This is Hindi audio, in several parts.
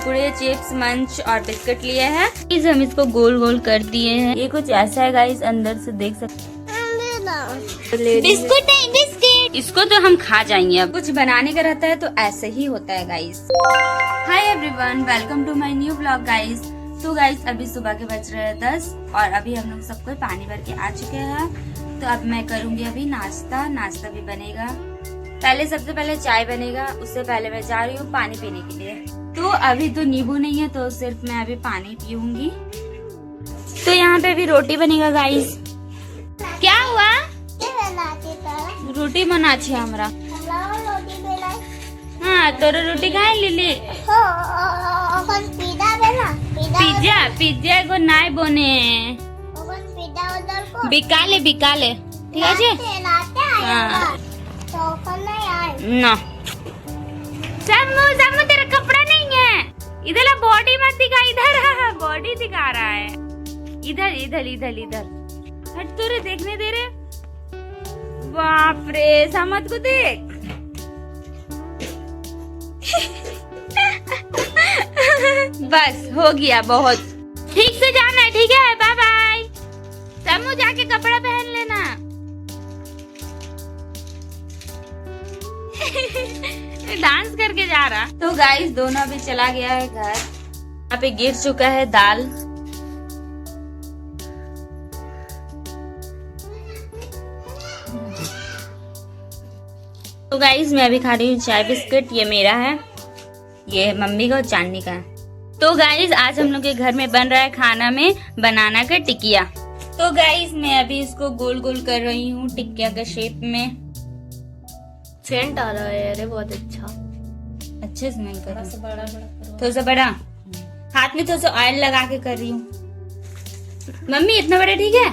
कुरकुरे, चिप्स, मंच और बिस्किट लिए हैं। इस हम इसको गोल गोल कर दिए हैं। ये कुछ ऐसा है गाइस, अंदर से देख सकते हैं। बिस्कुट है, बिस्किट। इसको तो हम खा जाएंगे। अब कुछ बनाने का रहता है तो ऐसे ही होता है guys. Hi everyone, welcome to my new blog guys. तो गाइस अभी सुबह के बज रहे हैं 10 और अभी हम लोग सबको पानी भर के आ चुके हैं। तो अब मैं करूंगी अभी नाश्ता भी बनेगा। सबसे पहले चाय बनेगा, उससे पहले मैं जा रही हूँ पानी पीने के लिए। तो अभी तो नींबू नहीं है तो सिर्फ मैं अभी पानी पीऊंगी। तो यहाँ पे भी रोटी बनेगा गाइस। क्या हुआ? रोटी बना छी हमरा। हाँ तोरे रोटी खाए लिली। पिज्जा को नाई बने बिकाले ठीक है ना। समू तेरा कपड़ा नहीं है इधर, बॉडी मत दिखा। इधर बॉडी दिखा रहा है। इधर हट, तुरे देखने दे रे। बाप रे, समत को देख। बस हो गया, बहुत ठीक से जाना है। ठीक है, बाय बाय। समू जाके कपड़ा पहन लेना। डांस करके जा रहा। तो गाइस दोनों अभी चला गया है घर। यहाँ पे गिर चुका है दाल। तो गाइस मैं अभी खा रही हूँ चाय बिस्किट। ये मेरा है, ये मम्मी का और चांदनी का है। तो गाइस आज हम लोग के घर में बन रहा है खाना में बनाना का टिकिया। तो गाइस मैं अभी इसको गोल गोल कर रही हूँ टिकिया का शेप में। सेंट आ रहा है अरे बहुत अच्छा, अच्छे स्मेल कर रहा है। थोड़ा सा बड़ा हाथ में थोड़ा सा ऑयल लगा के कर रही हूँ। मम्मी इतना बड़ा ठीक है?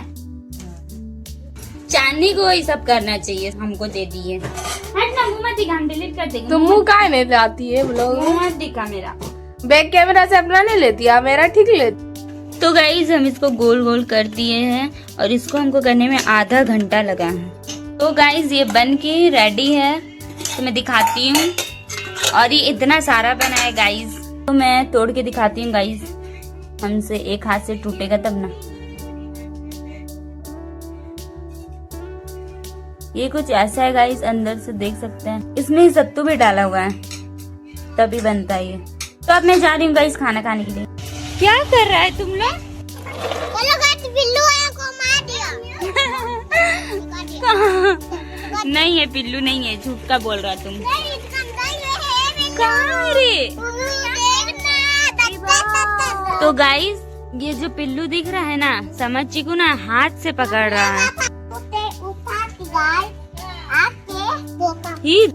चांदनी को ये सब करना चाहिए, हमको दे दिए। हट ना, मुँह मत दिखा, हम डिलीट कर देंगे। तो मुँह काहे नहीं लाती है ब्लॉग? मुँह मत दिखा मेरा। बैक कैमरा से अपना नहीं लेती है, मेरा ठीक लेती। तो गाइस हम इसको गोल गोल कर दिए हैं और इसको हमको करने में आधा घंटा लगा है। तो गाइस ये बन के रेडी है, तो मैं दिखाती हूँ। और ये इतना सारा बना है गाइस, तो मैं तोड़ के दिखाती हूँ गाइस। हमसे एक हाथ से टूटेगा तब ना। ये कुछ ऐसा है गाइस, अंदर से देख सकते हैं। इसमें सत्तू भी डाला हुआ है तभी बनता है ये। तो अब मैं जा रही हूँ गाइस खाना खाने के लिए। क्या कर रहा है तुम लोग? बिल्लू आया को मार दिया। नहीं है, पिल्लू नहीं है, झूठ का बोल रहा तुम। कहाँ रे? तो गाइस ये जो पिल्लू दिख रहा है ना, समझ चिकू ना हाथ से पकड़ रहा है। ही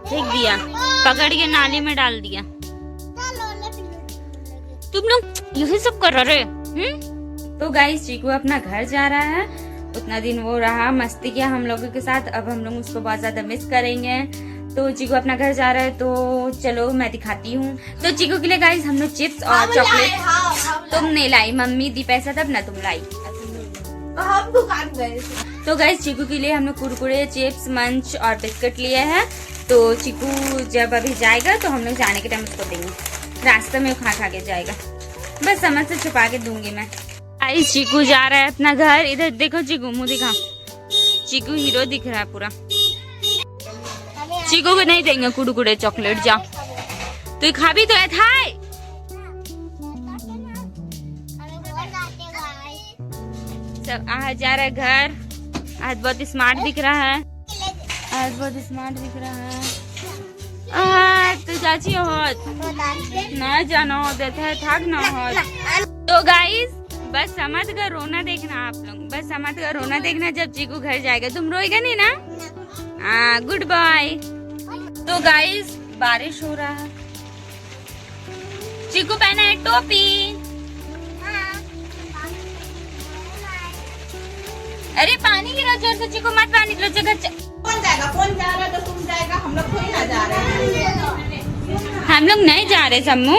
फेंक दिया, पकड़ के नाली में डाल दिया। तुम लोग यही सब कर रहे। तो गाइस चीकू अपना घर जा रहा है। उतना दिन वो रहा, मस्ती किया हम लोगों के साथ। अब हम लोग उसको बहुत ज्यादा मिस करेंगे। तो चीकू अपना घर जा रहा है, तो चलो मैं दिखाती हूँ। तो चीकू के लिए गाइस हम लोग चिप्स और चॉकलेट। तुम नहीं लाई, मम्मी दी पैसा तब ना तुम लाई। हम दुकान गए। तो गाइस चीकू के लिए हम लोग कुरकुरे, चिप्स, मंच और बिस्किट लिए हैं। तो चीकू जब अभी जाएगा तो हम लोग जाने के टाइम उसको देंगे, रास्ते में खा के जाएगा। बस समझ से छुपा के दूंगी मैं। आई चीकू जा रहा है अपना घर। इधर देखो चीकू, मुंह दिखा। चीकू हीरो दिख रहा है पूरा। चीकू को नहीं देंगे कुरकुरे चॉकलेट, जा तो खा भी तो है। थाई सब आज जा रहा है घर। आज बहुत स्मार्ट दिख रहा है, आज बहुत स्मार्ट दिख रहा है। तो चाची होत न जाना हो देता है, थक ना हो। तो गाइस बस समझ कर रोना देखना आप लोग, बस समझ कर रोना देखना जब चीकू घर जाएगा। तुम रोएगा नहीं ना? हाँ, गुड बाय। तो गाइस बारिश हो रहा है। चीकू पहना है टोपी। अरे पानी गिरा जोर से, चीकू मत पानी गिरो। जगह कौन जाएगा? कौन जा रहा है तो तुम जाएगा, हम लोग थोड़ी ना जा रहे हैं। हम लोग नहीं जा रहे सम्मू।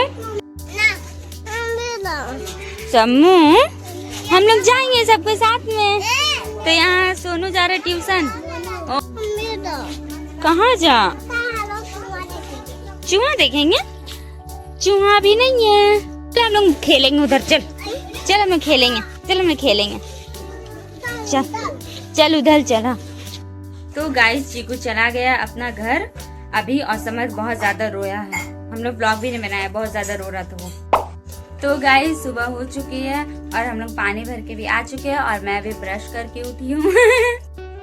सम्मू हम लोग जाएंगे सबके साथ में। तो यहाँ सोनू जा रहा है ट्यूशन। कहाँ जा? चूहा देखेंगे? चूहा भी नहीं है। तो हम लोग खेलेंगे उधर। चल हम लोग खेलेंगे। चल उधर चला। तो गाइस चीकू चला गया अपना घर अभी, और समर बहुत ज्यादा रोया है। हम लोग ब्लॉग भी नहीं बनाया, बहुत ज्यादा रो रहा था वो। तो गाइस सुबह हो चुकी है और हम लोग पानी भर के भी आ चुके हैं और मैं अभी ब्रश करके उठी हूँ।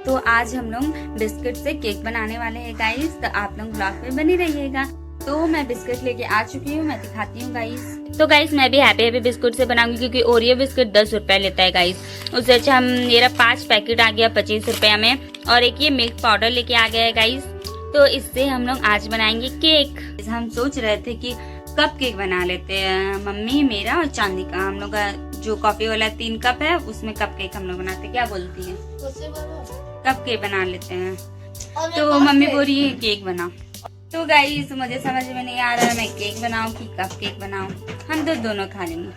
तो आज हम लोग बिस्किट से केक बनाने वाले हैं गाइस, तो आप लोग ब्लॉग में बने रहिएगा। तो मैं बिस्किट लेके आ चुकी हूँ, मैं दिखाती हूँ गाइस। तो गाइस मैं भी हैप्पी बिस्कुट से बनाऊंगी, क्योंकि ओरियो बिस्कुट 10 रुपए लेता है गाइस। उससे अच्छा मेरा 5 पैकेट आ गया 25 रुपया में, और एक ये मिल्क पाउडर लेके आ गया है गाइस। तो इससे हम लोग आज बनाएंगे केक। हम सोच रहे थे कि कप केक बना लेते हैं, मम्मी मेरा और चांदी का। हम लोग का जो कॉफी वाला 3 कप है उसमें कप केक हम लोग बनाते। क्या बोलती है? कप केक बना लेते हैं। तो मम्मी बोल रही है केक बनाओ। तो गाइस मुझे समझ में नहीं आ रहा है मैं केक बनाऊं कि कप केक बनाऊं। हम तो दोनों खा लेंगे।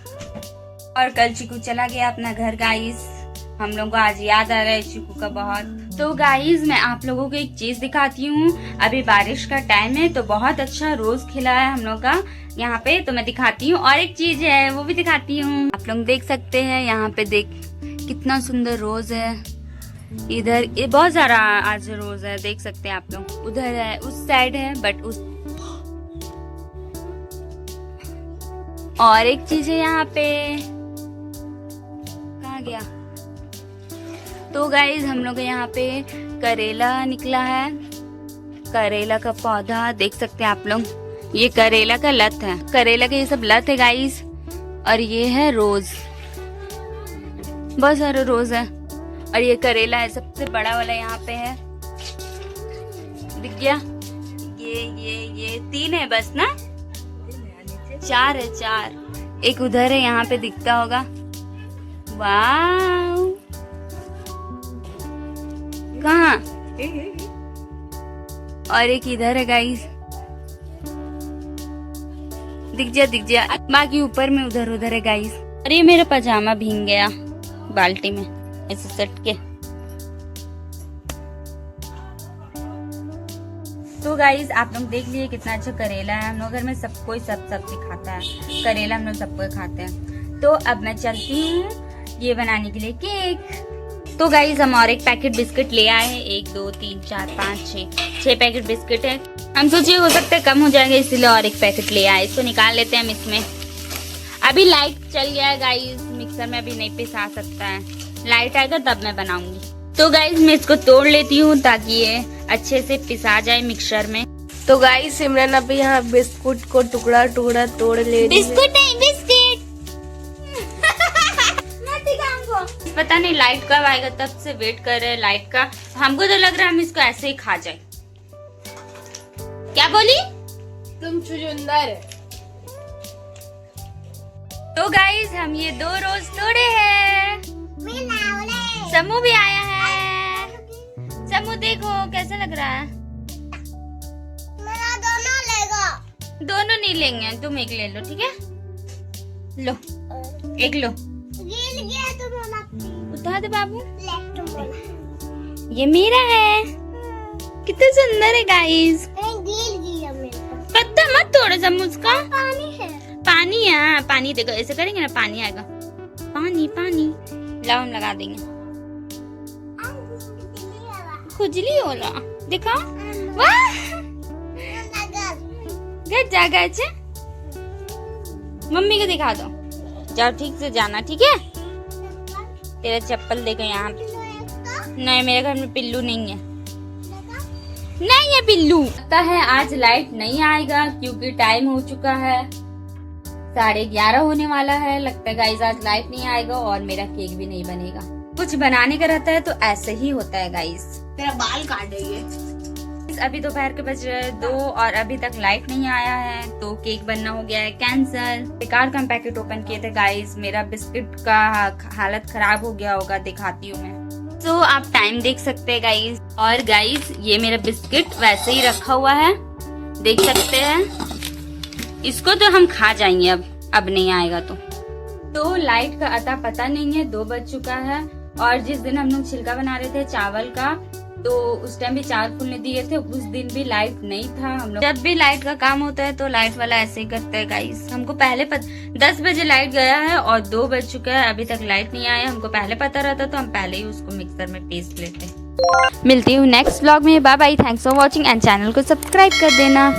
और कल चीकू चला गया अपना घर गाइस। हम लोगों को आज याद आ रहा है चीकू का बहुत। तो गाइस मैं आप लोगों को एक चीज दिखाती हूँ। अभी बारिश का टाइम है तो बहुत अच्छा रोज खिला है हम लोग का यहाँ पे, तो मैं दिखाती हूँ। और एक चीज है वो भी दिखाती हूँ। आप लोग देख सकते हैं यहाँ पे, देख कितना सुंदर रोज है। इधर ये बहुत सारा आज रोज है, देख सकते हैं आप लोग। उधर है, उस साइड है, बट उस और एक चीज है यहाँ पे, कहाँ गया? तो गाइज हम लोग यहाँ पे करेला निकला है, करेला का पौधा देख सकते हैं आप लोग। ये करेला का लत है, करेला का ये सब लत है गाइज। और ये है रोज, बहुत सारे रोज है। और ये करेला है, सबसे बड़ा वाला यहाँ पे है, दिख गया? ये 3 है बस ना, 4 है, 4। एक उधर है, यहाँ पे दिखता होगा। वाह, कहाँ? और एक इधर है गाइस, दिख जा। बाकी ऊपर में उधर है गाइस। अरे मेरा पजामा भीग गया बाल्टी में ऐसे सट के। तो गाइस आप लोग देख लिए कितना अच्छा करेला है। हम लोग घर में सब कोई सब सब्जी खाता है, करेला हम लोग सबको खाते हैं। तो अब मैं चलती हूँ ये बनाने के लिए केक। तो गाइस हम और एक पैकेट बिस्किट ले आए हैं। 1 2 3 4 5 6 पैकेट बिस्किट है। हम सोचिए हो सकता है कम हो जाएगा, इसलिए और एक पैकेट ले आए। इसको निकाल लेते हैं हम इसमें। अभी लाइट चल गया है गाइस, मिक्सर में अभी नहीं पिसा सकता है, लाइट आएगा तब मैं बनाऊंगी। तो गाइस मैं इसको तोड़ लेती हूँ ताकि ये अच्छे से पिसा जाए मिक्सर में। तो गाइस सिमरन अभी यहाँ बिस्कुट को टुकड़ा तोड़ ले रही है। बिस्कुट नहीं, बिस्किट। पता नहीं लाइट कब आएगा, तब से वेट कर रहे हैं लाइट का। हमको तो लग रहा है हम इसको ऐसे ही खा जाए। क्या बोली? तुम चुचुंदर है। तो गाइस हम ये 2 रोज तोड़े हैं। समू भी आया है। समू देखो कैसा लग रहा है। मेरा दोनों लेगा। दोनों नहीं लेंगे, तुम एक ले लो, ठीक है? लो, एक लो। गिर गया तो बोला। उठा दे बाबू। लेफ्ट बोला। ये मेरा है, कितना सुंदर है गाइस। गिर गया मेरा। पत्ता मत तोड़ो समू उसका। पानी है। पानी है, पानी देखो ऐसे करेंगे ना पानी आएगा। पानी लाओ हम लगा देंगे। खुजली होला देखा। वाह गज मम्मी को दिखा दो। जाओ ठीक से जाना, ठीक है? तेरा चप्पल देखो यहाँ। नहीं मेरे घर में पिल्लू नहीं है। नहीं है पिल्लू। लगता है आज लाइट नहीं आएगा क्योंकि टाइम हो चुका है, 11:30 होने वाला है। लगता है गाइस आज लाइट नहीं आएगा और मेरा केक भी नहीं बनेगा। कुछ बनाने का रहता है तो ऐसे ही होता है गाइस। तेरा बाल काट देंगे। अभी दोपहर के बज रहे 2 और अभी तक लाइट नहीं आया है, तो केक बनना हो गया है कैंसल। बेकार का पैकेट ओपन किए थे गाइस। मेरा बिस्किट का हालत खराब हो गया होगा, दिखाती हूँ मैं। तो आप टाइम देख सकते हैं गाइस। और गाइस ये मेरा बिस्किट वैसे ही रखा हुआ है, देख सकते हैं। इसको तो हम खा जाएंगे अब नहीं आएगा तो लाइट का अता पता नहीं है। 2 बज चुका है। और जिस दिन हम लोग छिलका बना रहे थे चावल का, तो उस टाइम भी 4 फूलने दिए थे। उस दिन भी लाइट नहीं था। हम लोग जब भी लाइट का काम होता है तो लाइट वाला ऐसे ही करता है गाइस। हमको पहले 10 बजे लाइट गया है और 2 बज चुका है, अभी तक लाइट नहीं आया। हमको पहले पता रहता तो हम पहले ही उसको मिक्सर में पीस लेते। मिलती हूँ नेक्स्ट व्लॉग में। Bye bye, thanks for watching and channel को सब्सक्राइब कर देना।